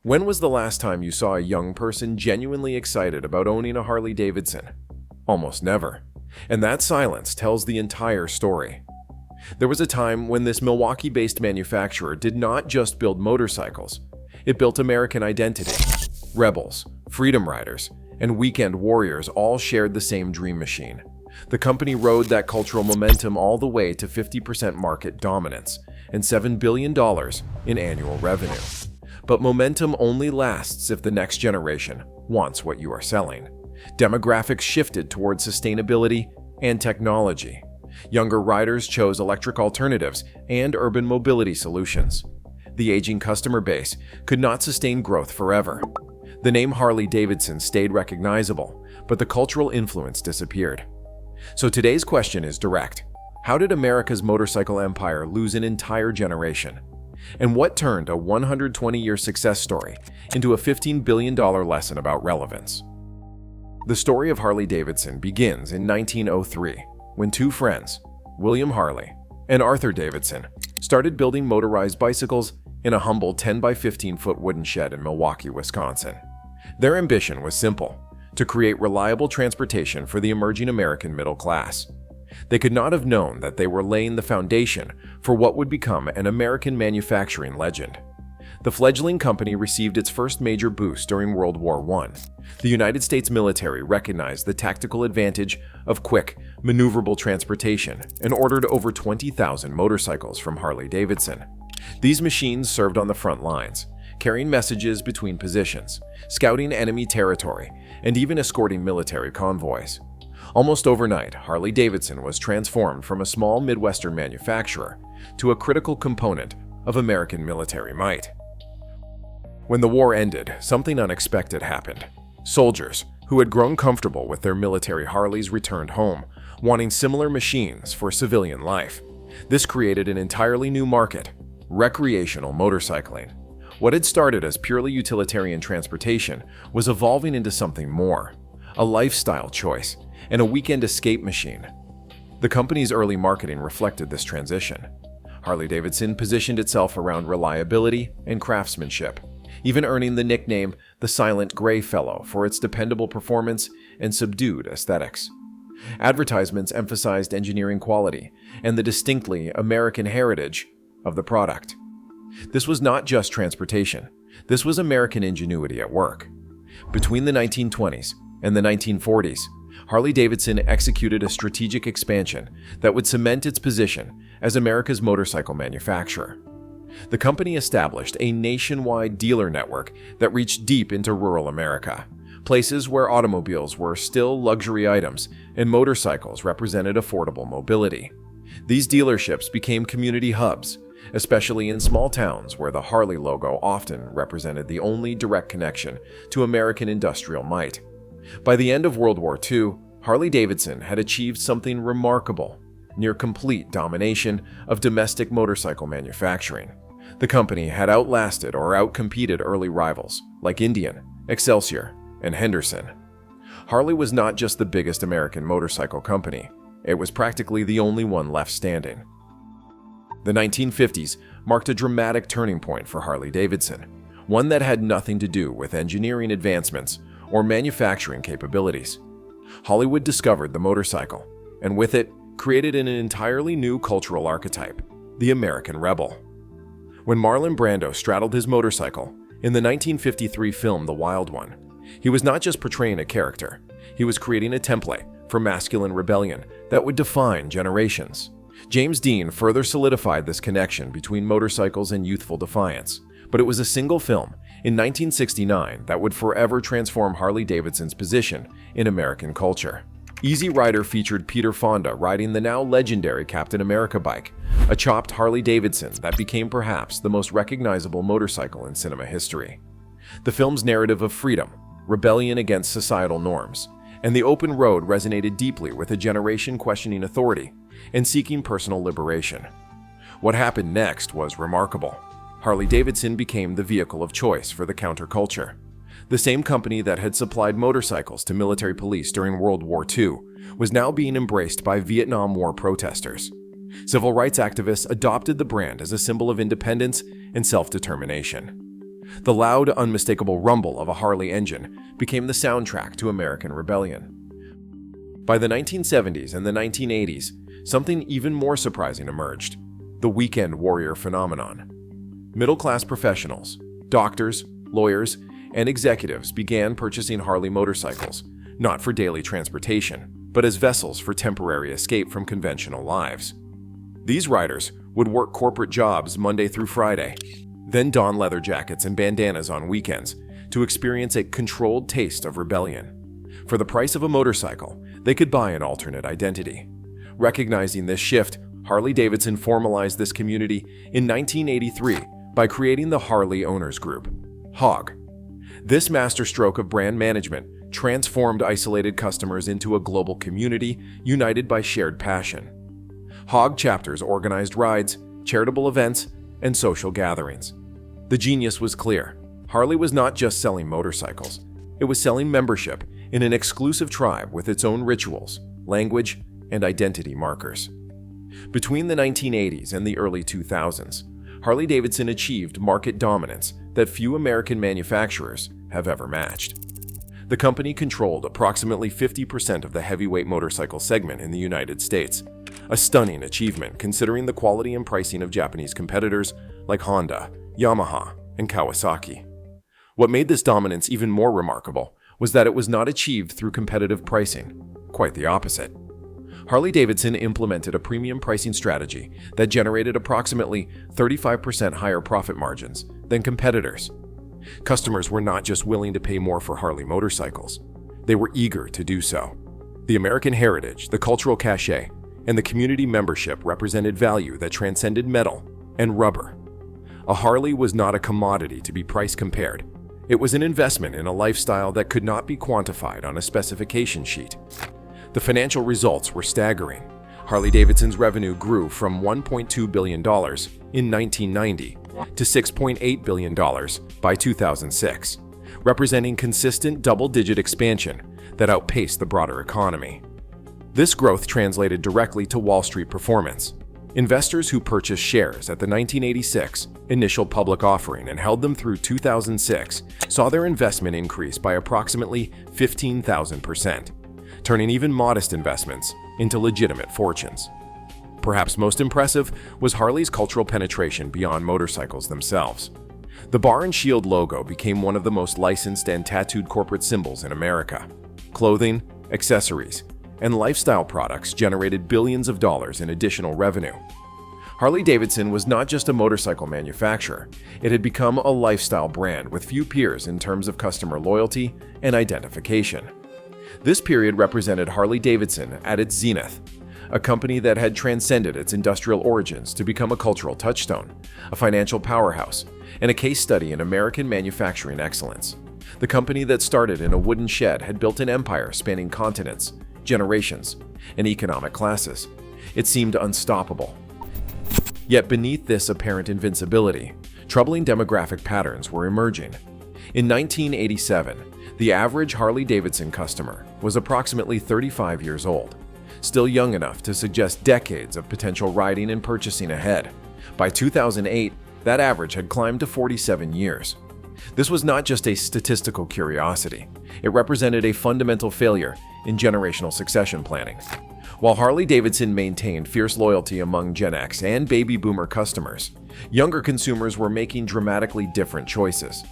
When was the last time you saw a young person genuinely excited about owning a Harley-Davidson? Almost never. And that silence tells the entire story. There was a time when this Milwaukee-based manufacturer did not just build motorcycles. It built American identity. Rebels, freedom riders, and weekend warriors all shared the same dream machine. The company rode that cultural momentum all the way to 50% market dominance and $7 billion in annual revenue. But momentum only lasts if the next generation wants what you are selling. Demographics shifted towards sustainability and technology. Younger riders chose electric alternatives and urban mobility solutions. The aging customer base could not sustain growth forever. The name Harley-Davidson stayed recognizable, but the cultural influence disappeared. So today's question is direct. How did America's motorcycle empire lose an entire generation? And what turned a 120-year success story into a $15 billion lesson about relevance? The story of Harley-Davidson begins in 1903, when two friends, William Harley and Arthur Davidson, started building motorized bicycles in a humble 10 by 15-foot wooden shed in Milwaukee, Wisconsin. Their ambition was simple: to create reliable transportation for the emerging American middle class. They could not have known that they were laying the foundation for what would become an American manufacturing legend. The fledgling company received its first major boost during World War I. The United States military recognized the tactical advantage of quick, maneuverable transportation and ordered over 20,000 motorcycles from Harley-Davidson. These machines served on the front lines, carrying messages between positions, scouting enemy territory, and even escorting military convoys. Almost overnight, Harley-Davidson was transformed from a small Midwestern manufacturer to a critical component of American military might. When the war ended, something unexpected happened. Soldiers, who had grown comfortable with their military Harleys, returned home, wanting similar machines for civilian life. This created an entirely new market: recreational motorcycling. What had started as purely utilitarian transportation was evolving into something more: a lifestyle choice and a weekend escape machine. The company's early marketing reflected this transition. Harley-Davidson positioned itself around reliability and craftsmanship, even earning the nickname the Silent Gray Fellow for its dependable performance and subdued aesthetics. Advertisements emphasized engineering quality and the distinctly American heritage of the product. This was not just transportation. This was American ingenuity at work. Between the 1920s and the 1940s, Harley-Davidson executed a strategic expansion that would cement its position as America's motorcycle manufacturer. The company established a nationwide dealer network that reached deep into rural America, places where automobiles were still luxury items and motorcycles represented affordable mobility. These dealerships became community hubs, especially in small towns where the Harley logo often represented the only direct connection to American industrial might. By the end of World War II, Harley-Davidson had achieved something remarkable: near complete domination of domestic motorcycle manufacturing. The company had outlasted or outcompeted early rivals like Indian, Excelsior, and Henderson. Harley was not just the biggest American motorcycle company, it was practically the only one left standing. The 1950s marked a dramatic turning point for Harley-Davidson, one that had nothing to do with engineering advancements or manufacturing capabilities. Hollywood discovered the motorcycle, and with it, created an entirely new cultural archetype: the American rebel. When Marlon Brando straddled his motorcycle in the 1953 film The Wild One, he was not just portraying a character, he was creating a template for masculine rebellion that would define generations. James Dean further solidified this connection between motorcycles and youthful defiance, but it was a single film in 1969 that would forever transform Harley-Davidson's position in American culture. Easy Rider featured Peter Fonda riding the now legendary Captain America bike, a chopped Harley-Davidson that became perhaps the most recognizable motorcycle in cinema history. The film's narrative of freedom, rebellion against societal norms, and the open road resonated deeply with a generation questioning authority and seeking personal liberation. What happened next was remarkable. Harley-Davidson became the vehicle of choice for the counterculture. The same company that had supplied motorcycles to military police during World War II was now being embraced by Vietnam War protesters. Civil rights activists adopted the brand as a symbol of independence and self-determination. The loud, unmistakable rumble of a Harley engine became the soundtrack to American rebellion. By the 1970s and the 1980s, something even more surprising emerged: the weekend warrior phenomenon. Middle-class professionals, doctors, lawyers, and executives began purchasing Harley motorcycles, not for daily transportation, but as vessels for temporary escape from conventional lives. These riders would work corporate jobs Monday through Friday, then don leather jackets and bandanas on weekends to experience a controlled taste of rebellion. For the price of a motorcycle, they could buy an alternate identity. Recognizing this shift, Harley-Davidson formalized this community in 1983 by creating the Harley Owners Group, HOG. This masterstroke of brand management transformed isolated customers into a global community united by shared passion. HOG chapters organized rides, charitable events, and social gatherings. The genius was clear. Harley was not just selling motorcycles. It was selling membership in an exclusive tribe with its own rituals, language, and identity markers. Between the 1980s and the early 2000s, Harley-Davidson achieved market dominance that few American manufacturers have ever matched. The company controlled approximately 50% of the heavyweight motorcycle segment in the United States, a stunning achievement considering the quality and pricing of Japanese competitors like Honda, Yamaha, and Kawasaki. What made this dominance even more remarkable was that it was not achieved through competitive pricing, quite the opposite. Harley-Davidson implemented a premium pricing strategy that generated approximately 35% higher profit margins than competitors. Customers were not just willing to pay more for Harley motorcycles, they were eager to do so. The American heritage, the cultural cachet, and the community membership represented value that transcended metal and rubber. A Harley was not a commodity to be price compared. It was an investment in a lifestyle that could not be quantified on a specification sheet. The financial results were staggering. Harley-Davidson's revenue grew from $1.2 billion in 1990 to $6.8 billion by 2006, representing consistent double-digit expansion that outpaced the broader economy. This growth translated directly to Wall Street performance. Investors who purchased shares at the 1986 initial public offering and held them through 2006 saw their investment increase by approximately 15,000%, turning even modest investments into legitimate fortunes. Perhaps most impressive was Harley's cultural penetration beyond motorcycles themselves. The bar and shield logo became one of the most licensed and tattooed corporate symbols in America. Clothing, accessories, and lifestyle products generated billions of dollars in additional revenue. Harley-Davidson was not just a motorcycle manufacturer, it had become a lifestyle brand with few peers in terms of customer loyalty and identification. This period represented Harley-Davidson at its zenith, a company that had transcended its industrial origins to become a cultural touchstone, a financial powerhouse, and a case study in American manufacturing excellence. The company that started in a wooden shed had built an empire spanning continents, generations, and economic classes. It seemed unstoppable. Yet beneath this apparent invincibility, troubling demographic patterns were emerging. In 1987, the average Harley-Davidson customer was approximately 35 years old, still young enough to suggest decades of potential riding and purchasing ahead. By 2008, that average had climbed to 47 years. This was not just a statistical curiosity. It represented a fundamental failure in generational succession planning. While Harley-Davidson maintained fierce loyalty among Gen X and baby boomer customers, younger consumers were making dramatically different choices.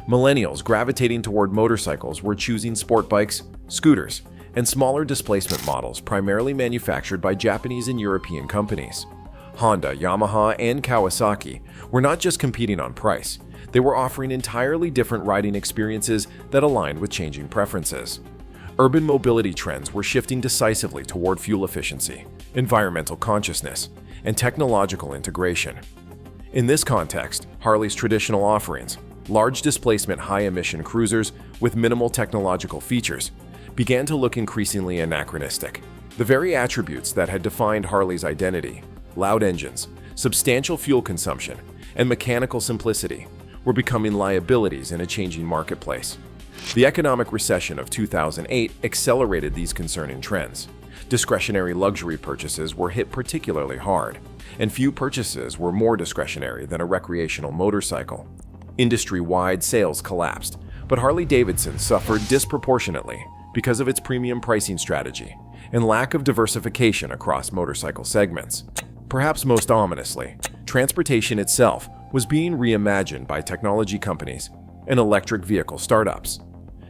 Millennials gravitating toward motorcycles were choosing sport bikes, scooters, and smaller displacement models primarily manufactured by Japanese and European companies. Honda, Yamaha, and Kawasaki were not just competing on price, they were offering entirely different riding experiences that aligned with changing preferences. Urban mobility trends were shifting decisively toward fuel efficiency, environmental consciousness, and technological integration. In this context, Harley's traditional offerings, large displacement high-emission cruisers with minimal technological features, began to look increasingly anachronistic. The very attributes that had defined Harley's identity, loud engines, substantial fuel consumption, and mechanical simplicity, were becoming liabilities in a changing marketplace. The economic recession of 2008 accelerated these concerning trends. Discretionary luxury purchases were hit particularly hard, and few purchases were more discretionary than a recreational motorcycle. Industry-wide sales collapsed, but Harley-Davidson suffered disproportionately because of its premium pricing strategy and lack of diversification across motorcycle segments. Perhaps most ominously, transportation itself was being reimagined by technology companies and electric vehicle startups.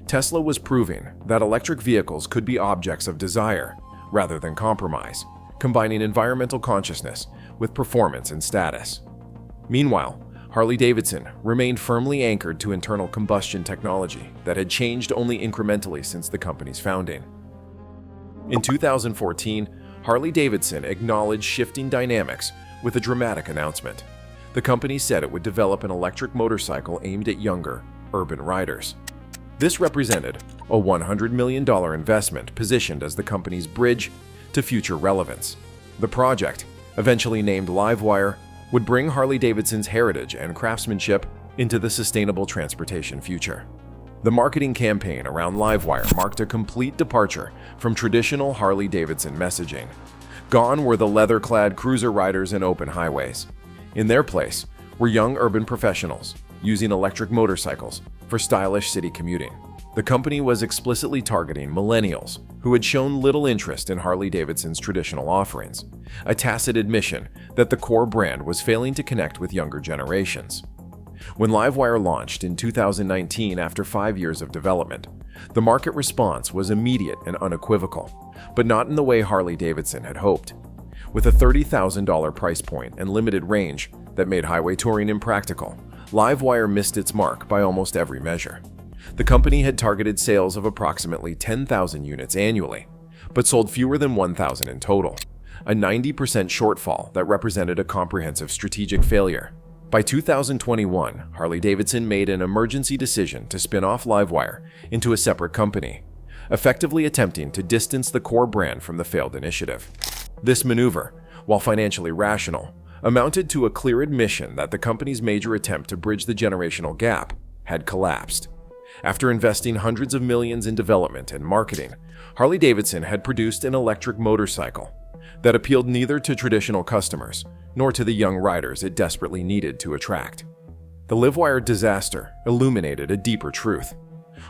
Tesla was proving that electric vehicles could be objects of desire rather than compromise, combining environmental consciousness with performance and status. Meanwhile, Harley-Davidson remained firmly anchored to internal combustion technology that had changed only incrementally since the company's founding. In 2014, Harley-Davidson acknowledged shifting dynamics with a dramatic announcement. The company said it would develop an electric motorcycle aimed at younger, urban riders. This represented a $100 million investment positioned as the company's bridge to future relevance. The project, eventually named Livewire, would bring Harley-Davidson's heritage and craftsmanship into the sustainable transportation future. The marketing campaign around Livewire marked a complete departure from traditional Harley-Davidson messaging. Gone were the leather-clad cruiser riders and open highways. In their place were young urban professionals using electric motorcycles for stylish city commuting. The company was explicitly targeting millennials who had shown little interest in Harley-Davidson's traditional offerings, a tacit admission that the core brand was failing to connect with younger generations. When Livewire launched in 2019 after 5 years of development, the market response was immediate and unequivocal, but not in the way Harley-Davidson had hoped. With a $30,000 price point and limited range that made highway touring impractical, Livewire missed its mark by almost every measure. The company had targeted sales of approximately 10,000 units annually, but sold fewer than 1,000 in total, a 90% shortfall that represented a comprehensive strategic failure. By 2021, Harley-Davidson made an emergency decision to spin off Livewire into a separate company, effectively attempting to distance the core brand from the failed initiative. This maneuver, while financially rational, amounted to a clear admission that the company's major attempt to bridge the generational gap had collapsed. After investing hundreds of millions in development and marketing, Harley-Davidson had produced an electric motorcycle that appealed neither to traditional customers nor to the young riders it desperately needed to attract. The Livewire disaster illuminated a deeper truth.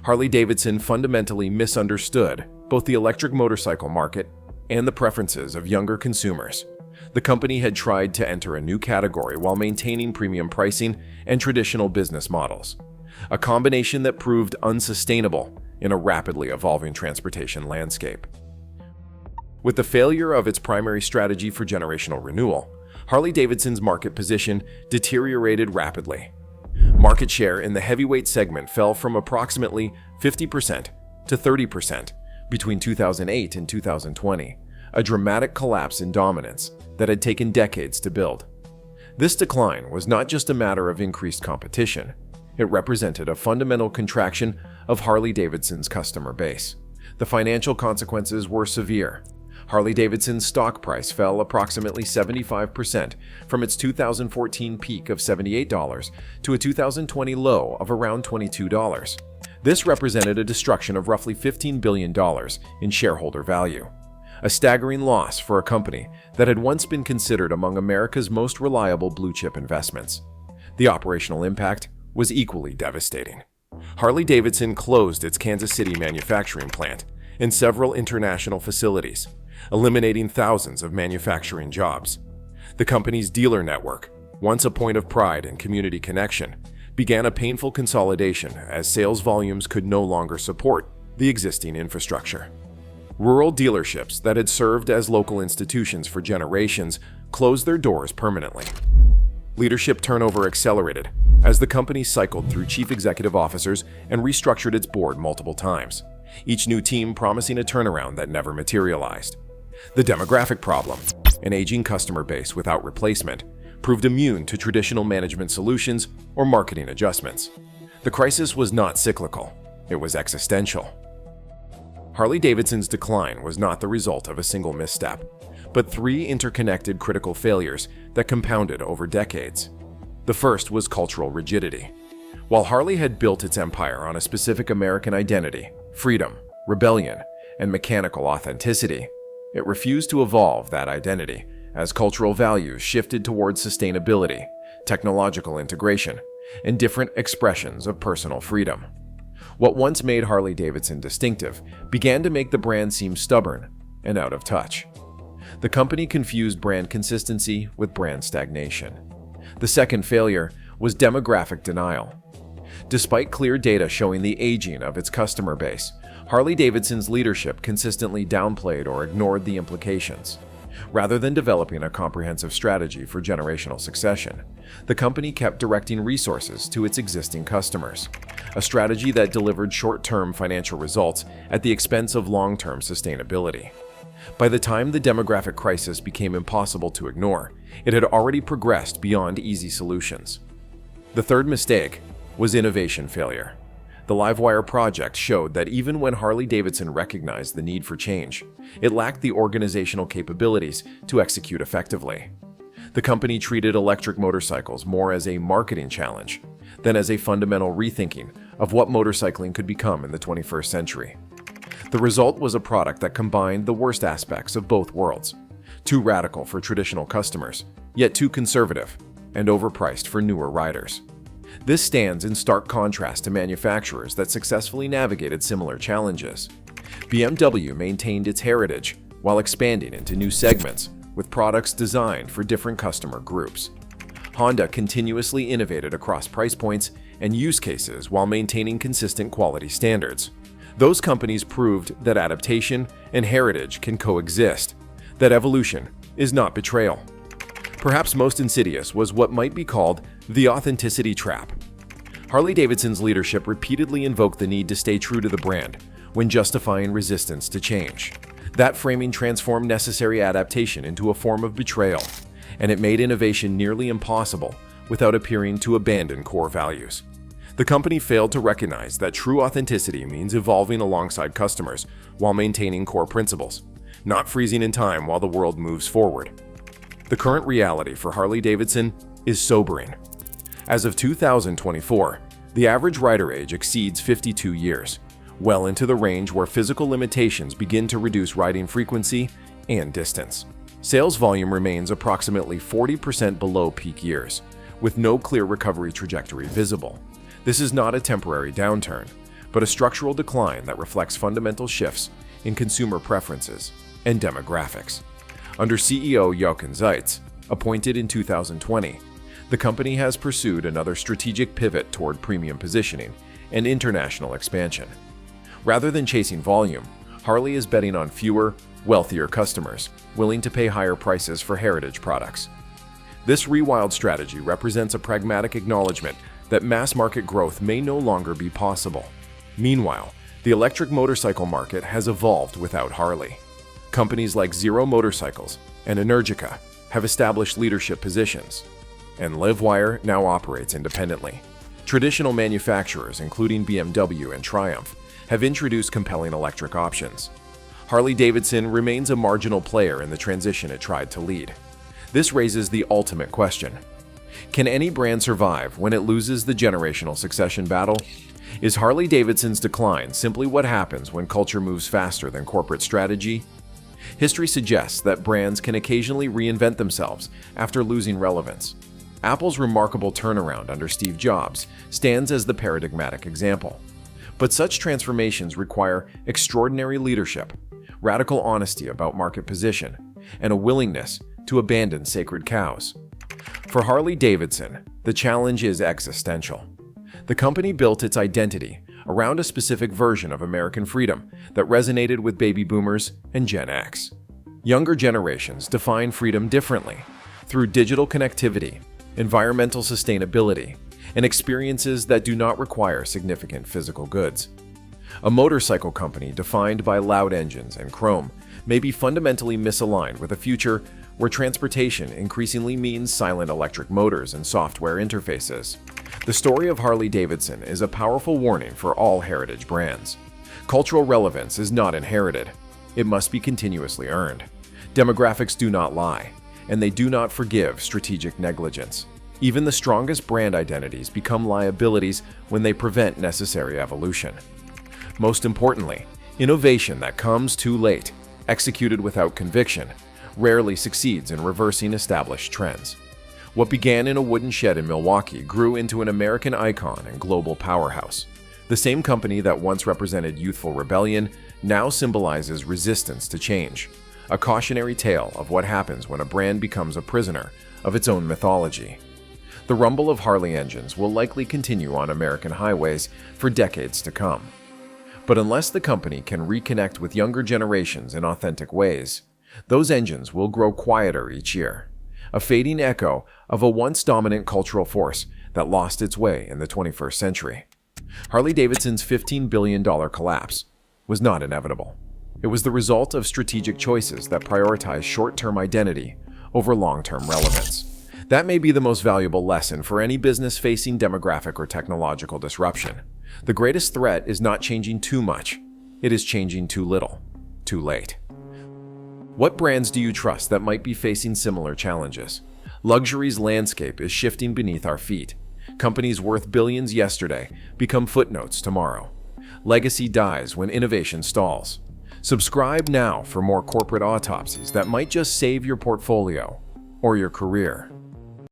Harley-Davidson fundamentally misunderstood both the electric motorcycle market and the preferences of younger consumers. The company had tried to enter a new category while maintaining premium pricing and traditional business models, a combination that proved unsustainable in a rapidly evolving transportation landscape. With the failure of its primary strategy for generational renewal, Harley-Davidson's market position deteriorated rapidly. Market share in the heavyweight segment fell from approximately 50% to 30% between 2008 and 2020, a dramatic collapse in dominance that had taken decades to build. This decline was not just a matter of increased competition. It represented a fundamental contraction of Harley-Davidson's customer base. The financial consequences were severe. Harley-Davidson's stock price fell approximately 75% from its 2014 peak of $78 to a 2020 low of around $22. This represented a destruction of roughly $15 billion in shareholder value, a staggering loss for a company that had once been considered among America's most reliable blue-chip investments. The operational impact was equally devastating. Harley-Davidson closed its Kansas City manufacturing plant and several international facilities, eliminating thousands of manufacturing jobs. The company's dealer network, once a point of pride and community connection, began a painful consolidation as sales volumes could no longer support the existing infrastructure. Rural dealerships that had served as local institutions for generations closed their doors permanently. Leadership turnover accelerated as the company cycled through chief executive officers and restructured its board multiple times, each new team promising a turnaround that never materialized. The demographic problem, an aging customer base without replacement, proved immune to traditional management solutions or marketing adjustments. The crisis was not cyclical, it was existential. Harley-Davidson's decline was not the result of a single misstep, but three interconnected critical failures that compounded over decades. The first was cultural rigidity. While Harley had built its empire on a specific American identity, freedom, rebellion, and mechanical authenticity, it refused to evolve that identity as cultural values shifted towards sustainability, technological integration, and different expressions of personal freedom. What once made Harley-Davidson distinctive began to make the brand seem stubborn and out of touch. The company confused brand consistency with brand stagnation. The second failure was demographic denial. Despite clear data showing the aging of its customer base, Harley-Davidson's leadership consistently downplayed or ignored the implications. Rather than developing a comprehensive strategy for generational succession, the company kept directing resources to its existing customers, a strategy that delivered short-term financial results at the expense of long-term sustainability. By the time the demographic crisis became impossible to ignore, it had already progressed beyond easy solutions. The third mistake was innovation failure. The Livewire project showed that even when Harley-Davidson recognized the need for change, it lacked the organizational capabilities to execute effectively. The company treated electric motorcycles more as a marketing challenge than as a fundamental rethinking of what motorcycling could become in the 21st century. The result was a product that combined the worst aspects of both worlds, too radical for traditional customers, yet too conservative and overpriced for newer riders. This stands in stark contrast to manufacturers that successfully navigated similar challenges. BMW maintained its heritage while expanding into new segments with products designed for different customer groups. Honda continuously innovated across price points and use cases while maintaining consistent quality standards. Those companies proved that adaptation and heritage can coexist, that evolution is not betrayal. Perhaps most insidious was what might be called the authenticity trap. Harley-Davidson's leadership repeatedly invoked the need to stay true to the brand when justifying resistance to change. That framing transformed necessary adaptation into a form of betrayal, and it made innovation nearly impossible without appearing to abandon core values. The company failed to recognize that true authenticity means evolving alongside customers while maintaining core principles, not freezing in time while the world moves forward. The current reality for Harley-Davidson is sobering. As of 2024, the average rider age exceeds 52 years, well into the range where physical limitations begin to reduce riding frequency and distance. Sales volume remains approximately 40% below peak years, with no clear recovery trajectory visible. This is not a temporary downturn, but a structural decline that reflects fundamental shifts in consumer preferences and demographics. Under CEO Jochen Zeitz, appointed in 2020, the company has pursued another strategic pivot toward premium positioning and international expansion. Rather than chasing volume, Harley is betting on fewer, wealthier customers willing to pay higher prices for heritage products. This rewild strategy represents a pragmatic acknowledgement that mass market growth may no longer be possible. Meanwhile, the electric motorcycle market has evolved without Harley. Companies like Zero Motorcycles and Energica have established leadership positions, and Livewire now operates independently. Traditional manufacturers, including BMW and Triumph, have introduced compelling electric options. Harley-Davidson remains a marginal player in the transition it tried to lead. This raises the ultimate question: can any brand survive when it loses the generational succession battle? Is Harley-Davidson's decline simply what happens when culture moves faster than corporate strategy? History suggests that brands can occasionally reinvent themselves after losing relevance. Apple's remarkable turnaround under Steve Jobs stands as the paradigmatic example. But such transformations require extraordinary leadership, radical honesty about market position, and a willingness to abandon sacred cows. For Harley-Davidson, the challenge is existential. The company built its identity around a specific version of American freedom that resonated with baby boomers and Gen X. Younger generations define freedom differently, through digital connectivity, environmental sustainability, and experiences that do not require significant physical goods. A motorcycle company defined by loud engines and chrome may be fundamentally misaligned with a future where transportation increasingly means silent electric motors and software interfaces. The story of Harley-Davidson is a powerful warning for all heritage brands. Cultural relevance is not inherited. It must be continuously earned. Demographics do not lie, and they do not forgive strategic negligence. Even the strongest brand identities become liabilities when they prevent necessary evolution. Most importantly, innovation that comes too late, executed without conviction, rarely succeeds in reversing established trends. What began in a wooden shed in Milwaukee grew into an American icon and global powerhouse. The same company that once represented youthful rebellion now symbolizes resistance to change, a cautionary tale of what happens when a brand becomes a prisoner of its own mythology. The rumble of Harley engines will likely continue on American highways for decades to come. But unless the company can reconnect with younger generations in authentic ways, those engines will grow quieter each year, a fading echo of a once dominant cultural force that lost its way in the 21st century. Harley-Davidson's $15 billion collapse was not inevitable. It was the result of strategic choices that prioritize short-term identity over long-term relevance. That may be the most valuable lesson for any business facing demographic or technological disruption. The greatest threat is not changing too much. It is changing too little, too late. What brands do you trust that might be facing similar challenges? Luxury's landscape is shifting beneath our feet. Companies worth billions yesterday become footnotes tomorrow. Legacy dies when innovation stalls. Subscribe now for more corporate autopsies that might just save your portfolio or your career.